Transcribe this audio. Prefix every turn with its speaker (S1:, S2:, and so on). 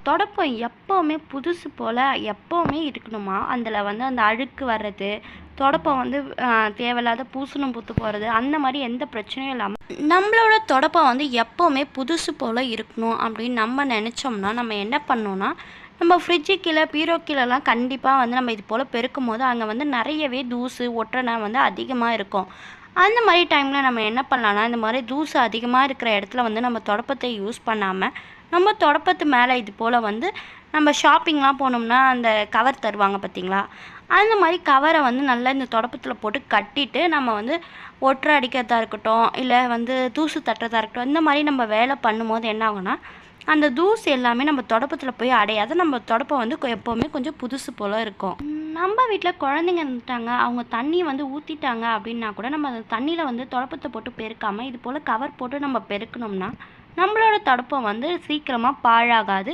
S1: துடைப்பம் எப்போவுமே புதுசு போல் எப்போவுமே இருக்கணுமா? அதில் வந்து அந்த அழுக்கு வர்றது, துடைப்பம் வந்து தேவையில்லாத பூசணம் பூத்து போகிறது, அந்த மாதிரி எந்த பிரச்சனையும் இல்லாமல் நம்மளோட துடைப்பம் வந்து எப்போவுமே புதுசு போல் இருக்கணும் அப்படின்னு நம்ம நினச்சோம்னா, நம்ம என்ன பண்ணணும்னா, நம்ம ஃப்ரிட்ஜு கீழே, பீரோ கீழலாம் கண்டிப்பாக வந்து நம்ம இது போல் பெருக்கும்போது அங்கே வந்து நிறையவே தூசு, ஒட்டனை வந்து அதிகமாக இருக்கும். அந்த மாதிரி டைமில் நம்ம என்ன பண்ணலான்னா, இந்த மாதிரி தூசு அதிகமாக இருக்கிற இடத்துல வந்து நம்ம துடைப்பத்தை யூஸ் பண்ணாமல், நம்ம துடைப்பத்து மேலே இது போல் வந்து நம்ம ஷாப்பிங்லாம் போனோம்னா அந்த கவர் தருவாங்க பார்த்தீங்களா? அந்த மாதிரி கவரை வந்து நல்லா இந்த துடைப்பத்துல போட்டு கட்டிட்டு, நம்ம வந்து ஒட்டரை அடிக்கிறதா இருக்கட்டும், இல்லை வந்து தூசு தட்டுறதா இருக்கட்டும், இந்த மாதிரி நம்ம வேலை பண்ணும்போது என்ன ஆகும்னா, அந்த தூசு எல்லாமே நம்ம துடைப்பத்துல போய் அடையாது. நம்ம துடைப்பம் வந்து எப்போவுமே கொஞ்சம் புதுசு போல இருக்கும். நம்ம வீட்ல குழந்தைங்க இருந்துட்டாங்க, அவங்க தண்ணி வந்து ஊத்திட்டாங்க அப்படின்னா கூட, நம்ம அந்த தண்ணியில வந்து துடைப்பத்த போட்டு பெருக்காம, இது போல கவர் போட்டு நம்ம பெருக்குனோம்னா, நம்மளோட துடைப்பம் வந்து சீக்கிரமா பாழாகாது.